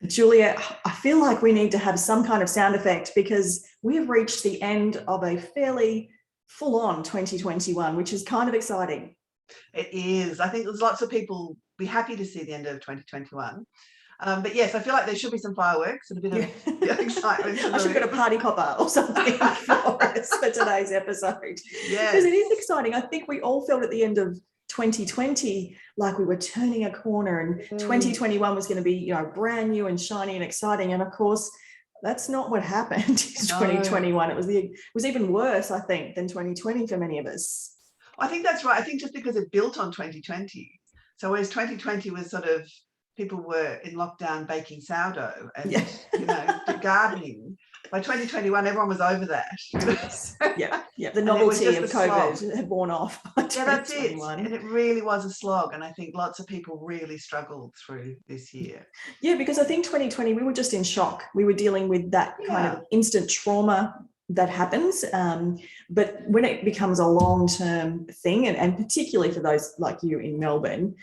Julia, I feel like we need to have some kind of sound effect because we have reached the end of a fairly full-on 2021, which is kind of exciting. It is. I think there's lots of people be happy to see the end of 2021. But yes, I feel like there should be some fireworks and a bit of excitement. I should get a party popper or something for us for today's episode. Yes. Because it is exciting. I think we all felt at the end of 2020 like we were turning a corner and 2021 was going to be, brand new and shiny and exciting. And of course, that's not what happened in 2021. It was even worse, I think, than 2020 for many of us. I think that's right. I think just because it built on 2020. So whereas 2020 was sort of, people were in lockdown baking sourdough and, gardening. By 2021, everyone was over that. Yeah. The novelty of COVID had worn off. Yeah, that's it. And it really was a slog. And I think lots of people really struggled through this year. Yeah, because I think 2020, we were just in shock. We were dealing with that kind of instant trauma that happens. But when it becomes a long-term thing, and particularly for those like you in Melbourne,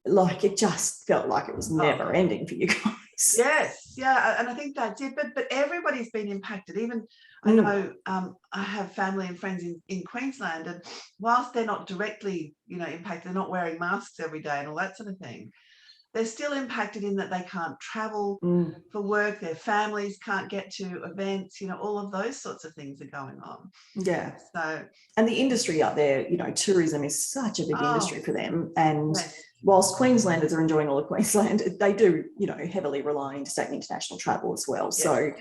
like it just felt like it was never ending for you guys. Yes, yeah, and I think that's it. But everybody's been impacted. Even I know I have family and friends in Queensland, and whilst they're not directly, impacted, they're not wearing masks every day and all that sort of thing. They're still impacted in that they can't travel for work. Their families can't get to events. All of those sorts of things are going on. Yeah. So, and the industry up there, tourism is such a big industry for them. And whilst Queenslanders are enjoying all of Queensland, they do, heavily rely on interstate and international travel as well. Yes. So,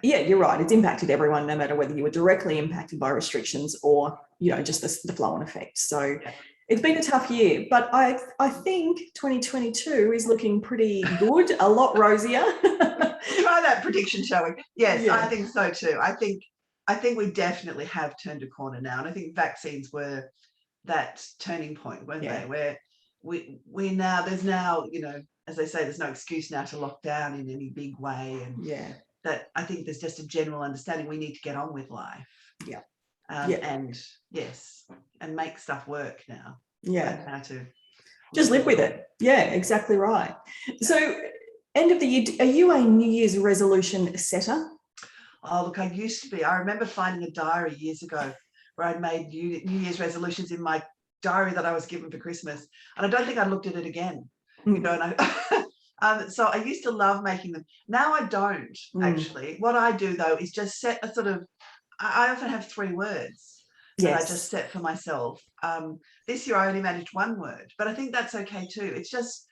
yeah, you're right. It's impacted everyone, no matter whether you were directly impacted by restrictions or, just the flow-on effect. So. Yeah. It's been a tough year, but I think 2022 is looking pretty good, a lot rosier. Try that prediction, shall we? Yes, I think so too. I think we definitely have turned a corner now, and I think vaccines were that turning point, weren't they? Where there's now, as they say, there's no excuse now to lock down in any big way, and that I think there's just a general understanding we need to get on with life. Yeah. And and make stuff work now. Yeah. How to just live with it. Yeah, exactly right. So end of the year, are you a New Year's resolution setter? Oh, look, I used to be. I remember finding a diary years ago where I'd made New Year's resolutions in my diary that I was given for Christmas. And I don't think I looked at it again. And so I used to love making them. Now I don't, actually. What I do, though, is just set a sort of, I often have 3 words that I just set for myself. This year I only managed 1 word, but I think that's okay too. It's just,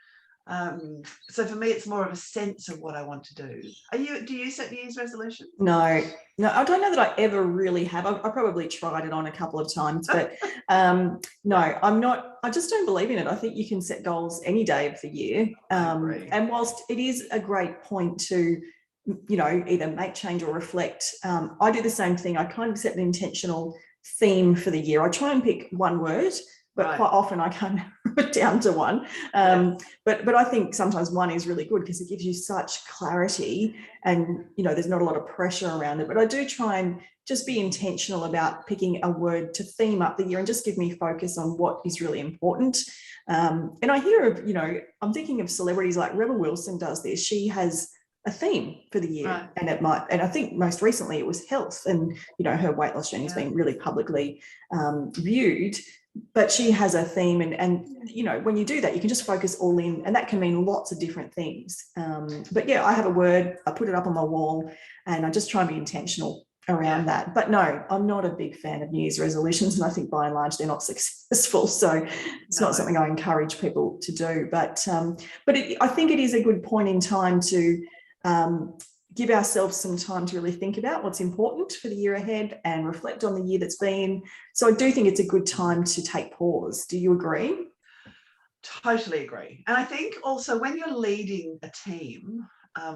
so for me, it's more of a sense of what I want to do. Do you set New Year's resolutions? No, I don't know that I ever really have. I probably tried it on a couple of times, but no, I'm not. I just don't believe in it. I think you can set goals any day of the year. And whilst it is a great point to, either make change or reflect, I do the same thing. I kind of set an intentional theme for the year. I try and pick 1 word, but quite often I can't put down to 1. But I think sometimes 1 is really good because it gives you such clarity and, there's not a lot of pressure around it. But I do try and just be intentional about picking a word to theme up the year and just give me focus on what is really important. And I hear of, I'm thinking of celebrities like Rebel Wilson does this. She has a theme for the year, and I think most recently it was health, and her weight loss journey has been really publicly viewed, but she has a theme, and when you do that, you can just focus all in, and that can mean lots of different things. But yeah, I have a word, I put it up on my wall, and I just try and be intentional around that. But no, I'm not a big fan of New Year's resolutions, and I think by and large they're not successful, so it's not something I encourage people to do. But I think it is a good point in time to give ourselves some time to really think about what's important for the year ahead and reflect on the year that's been. So I do think it's a good time to take pause. Do you agree? Totally agree. And I think also when you're leading a team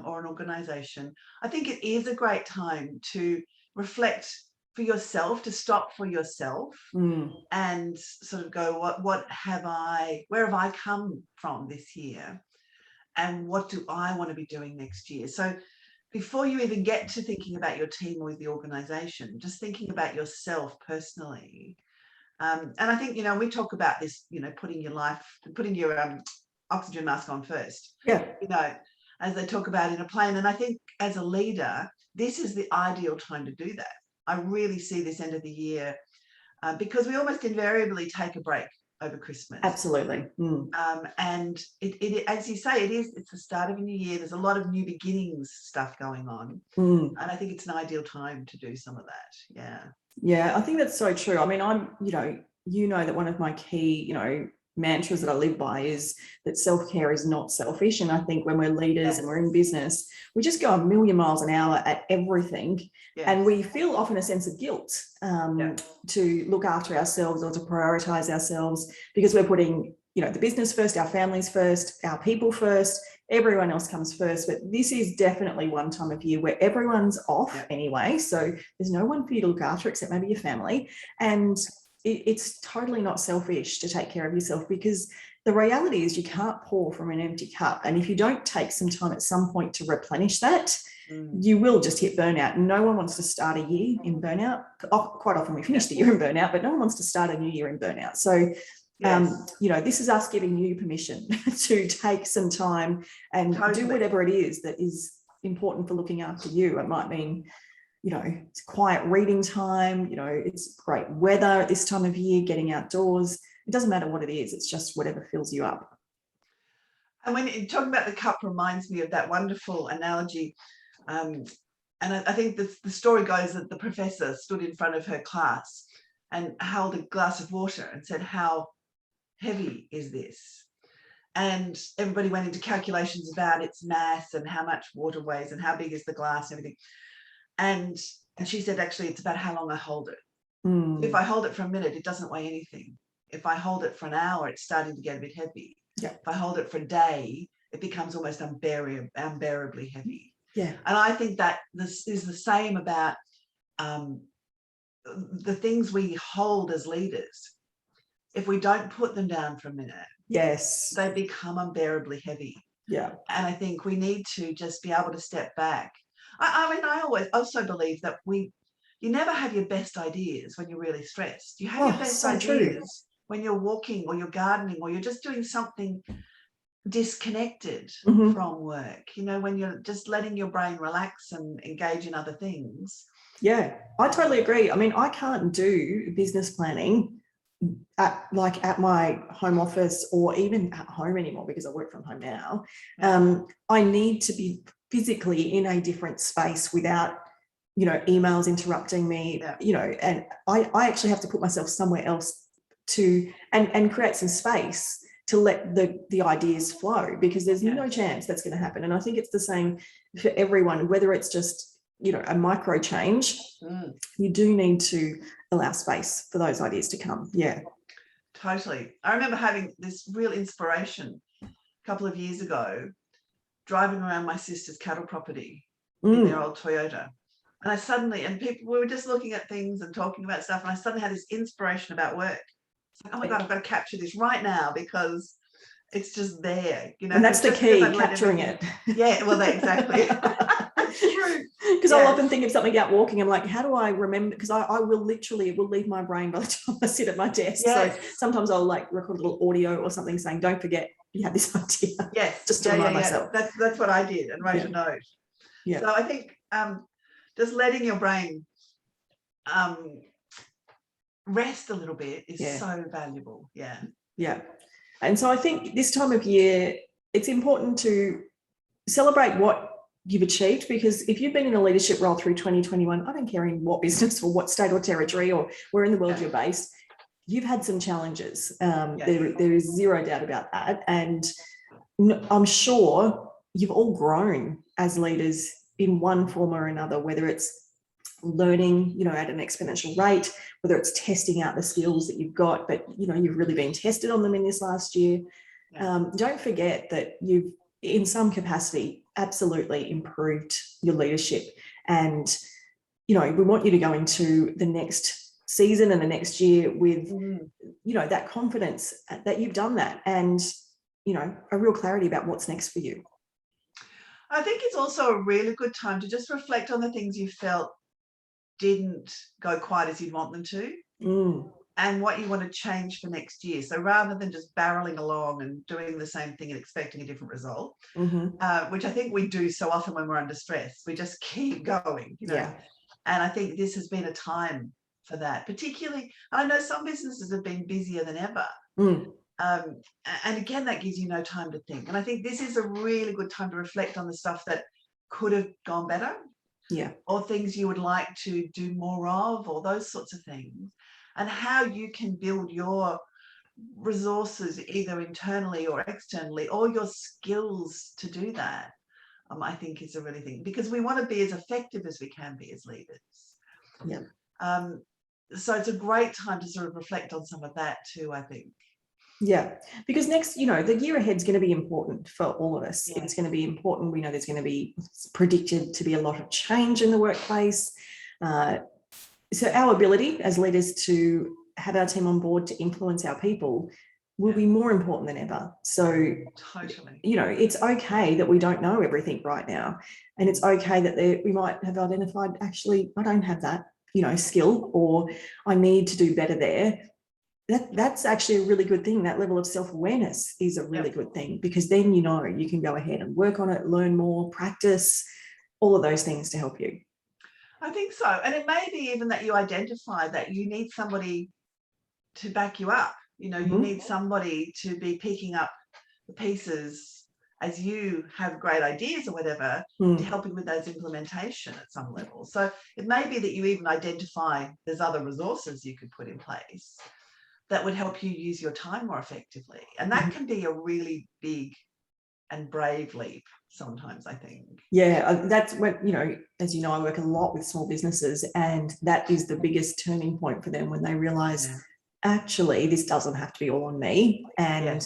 or an organisation, I think it is a great time to reflect for yourself, to stop for yourself and sort of go, where have I come from this year? And what do I want to be doing next year? So before you even get to thinking about your team or the organisation, just thinking about yourself personally. And I think, we talk about this, putting your oxygen mask on first. Yeah. as they talk about in a plan. And I think as a leader, this is the ideal time to do that. I really see this end of the year because we almost invariably take a break over Christmas. Absolutely. And it, as you say, it's the start of a new year. There's a lot of new beginnings stuff going on. And I think it's an ideal time to do some of that. Yeah. Yeah, I think that's so true. I mean, I'm, you know that one of my key, mantras that I live by is that self-care is not selfish. And I think when we're leaders and we're in business, we just go a million miles an hour at everything. And we feel often a sense of guilt to look after ourselves or to prioritize ourselves because we're putting, the business first, our families first, our people first, everyone else comes first. But this is definitely one time of year where everyone's off anyway. So there's no one for you to look after except maybe your family. And it's totally not selfish to take care of yourself because the reality is you can't pour from an empty cup. And if you don't take some time at some point to replenish that, you will just hit burnout. No one wants to start a year in burnout. Quite often we finish the year in burnout, but no one wants to start a new year in burnout. So, this is us giving you permission to take some time and do whatever it is that is important for looking after you. It might mean it's quiet reading time, it's great weather at this time of year, getting outdoors. It doesn't matter what it is. It's just whatever fills you up. And when you're talking about the cup reminds me of that wonderful analogy. And I think the story goes that the professor stood in front of her class and held a glass of water and said, "How heavy is this?" And everybody went into calculations about its mass and how much water weighs and how big is the glass and everything. And she said, actually, it's about how long I hold it. If I hold it for a minute, it doesn't weigh anything. If I hold it for an hour, it's starting to get a bit heavy. If I hold it for a day, it becomes almost unbearably heavy. And I think that this is the same about the things we hold as leaders. If we don't put them down for a minute, they become unbearably heavy. And I think we need to just be able to step back. I mean, I always also believe that you never have your best ideas when you're really stressed. You have your best ideas when you're walking or you're gardening or you're just doing something disconnected from work, when you're just letting your brain relax and engage in other things. Yeah, I totally agree. I mean, I can't do business planning at my home office or even at home anymore because I work from home now. I need to be physically in a different space without, emails interrupting me, and I actually have to put myself somewhere else to and create some space to let the ideas flow because there's no chance that's going to happen. And I think it's the same for everyone, whether it's just, a micro change, you do need to allow space for those ideas to come. Yeah. Totally. I remember having this real inspiration a couple of years ago, driving around my sister's cattle property in their old Toyota. And we were just looking at things and talking about stuff. And I suddenly had this inspiration about work. It's like, oh my God, I've got to capture this right now because it's just there, And that's the key, capturing it. Yeah, well, exactly. True. Because I'll often think of something out walking. I'm like, how do I remember? Because I will literally, it will leave my brain by the time I sit at my desk. So sometimes I'll record a little audio or something saying, don't forget you had this idea. Just to remind myself. That's what I did and wrote a note. So I think just letting your brain rest a little bit is so valuable. Yeah. And so I think this time of year, it's important to celebrate what you've achieved, because if you've been in a leadership role through 2021, I don't care in what business or what state or territory or where in the world you're based, you've had some challenges. There is zero doubt about that. And I'm sure you've all grown as leaders in one form or another, whether it's learning, at an exponential rate, whether it's testing out the skills that you've got, but, you've really been tested on them in this last year. Don't forget that you've, in some capacity, absolutely improved your leadership. And, we want you to go into the next season and the next year with, that confidence that you've done that and, a real clarity about what's next for you. I think it's also a really good time to just reflect on the things you felt didn't go quite as you'd want them to. and what you want to change for next year. So rather than just barreling along and doing the same thing and expecting a different result, which I think we do so often when we're under stress, we just keep going, you know. Yeah. And I think this has been a time for that, particularly, I know some businesses have been busier than ever. And again, that gives you no time to think. And I think this is a really good time to reflect on the stuff that could have gone better. Yeah. Or things you would like to do more of, or those sorts of things, and how you can build your resources either internally or externally, or your skills to do that. I think is a really thing, because we want to be as effective as we can be as leaders. Yeah. So it's a great time to sort of reflect on some of that too, I think. Yeah, because next, you know, the year ahead is going to be important for all of us. Yeah. It's going to be important. We know there's going to be predicted to be a lot of change in the workplace. So our ability as leaders to have our team on board to influence our people will be more important than ever. So, totally, you know, it's okay that we don't know everything right now. And it's okay that we might have identified, actually, I don't have that, you know, skill, or I need to do better there. That's actually a really good thing. That level of self-awareness is a really good thing, because then, you know, you can go ahead and work on it, learn more, practice, all of those things to help you. I think so. And it may be even that you identify that you need somebody to back you up. You know, you need somebody to be picking up the pieces as you have great ideas or whatever, to help you with those implementation at some level. So it may be that you even identify there's other resources you could put in place that would help you use your time more effectively. And that can be a really big and brave leap sometimes, I think. Yeah, that's what, you know, as you know, I work a lot with small businesses, and that is the biggest turning point for them, when they realize, actually, this doesn't have to be all on me. And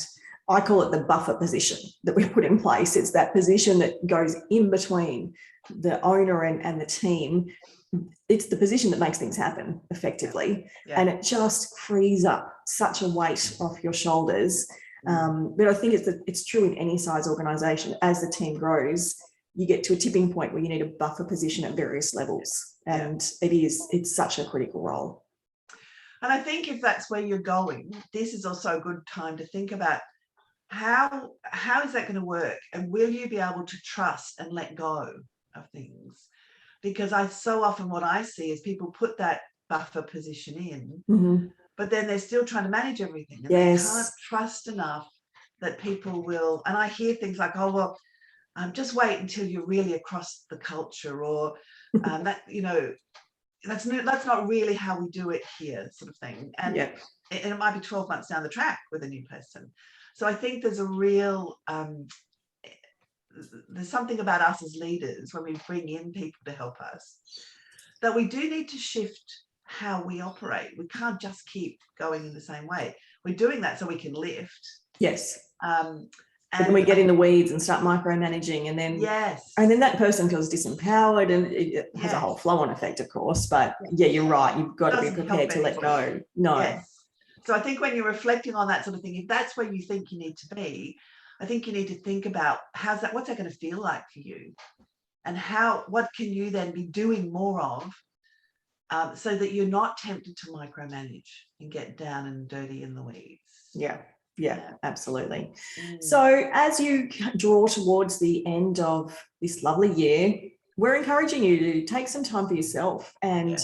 I call it the buffer position that we put in place. It's that position that goes in between the owner and the team. It's the position that makes things happen effectively. And it just frees up such a weight off your shoulders. But I think it's true in any size organization. As the team grows, you get to a tipping point where you need a buffer position at various levels. And it's such a critical role. And I think if that's where you're going, this is also a good time to think about how is that going to work? And will you be able to trust and let go of things? Because so often what I see is people put that buffer position in, but then they're still trying to manage everything. And they can't trust enough that people will. And I hear things like, oh, well, just wait until you're really across the culture, or that, you know, that's not really how we do it here, sort of thing. And it might be 12 months down the track with a new person. So I think there's a real, there's something about us as leaders when we bring in people to help us, that we do need to shift how we operate. We can't just keep going in the same way. We're doing that so we can lift. Yes. And then we get in the weeds and start micromanaging, and then and then that person feels disempowered, and it has a whole flow-on effect, of course. But you're right. You've got to be prepared to let go. So I think when you're reflecting on that sort of thing, if that's where you think you need to be, I think you need to think about what's that going to feel like for you, and what can you then be doing more of, so that you're not tempted to micromanage and get down and dirty in the weeds. Yeah, absolutely. So as you draw towards the end of this lovely year, we're encouraging you to take some time for yourself and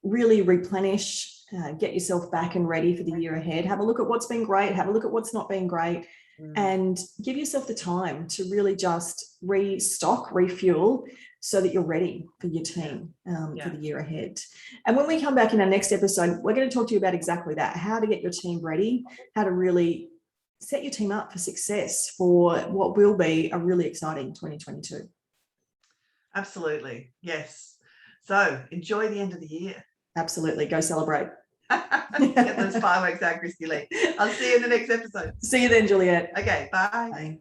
really replenish, get yourself back and ready for the year ahead. Have a look at what's been great, have a look at what's not been great, and give yourself the time to really just restock, refuel, so that you're ready for your team for the year ahead. And when we come back in our next episode, we're going to talk to you about exactly that, how to get your team ready, how to really set your team up for success for what will be a really exciting 2022. Absolutely. Yes. So enjoy the end of the year. Absolutely. Go celebrate. Get those fireworks out, Christy Lee. I'll see you in the next episode. See you then, Juliet. Okay. Bye. Bye.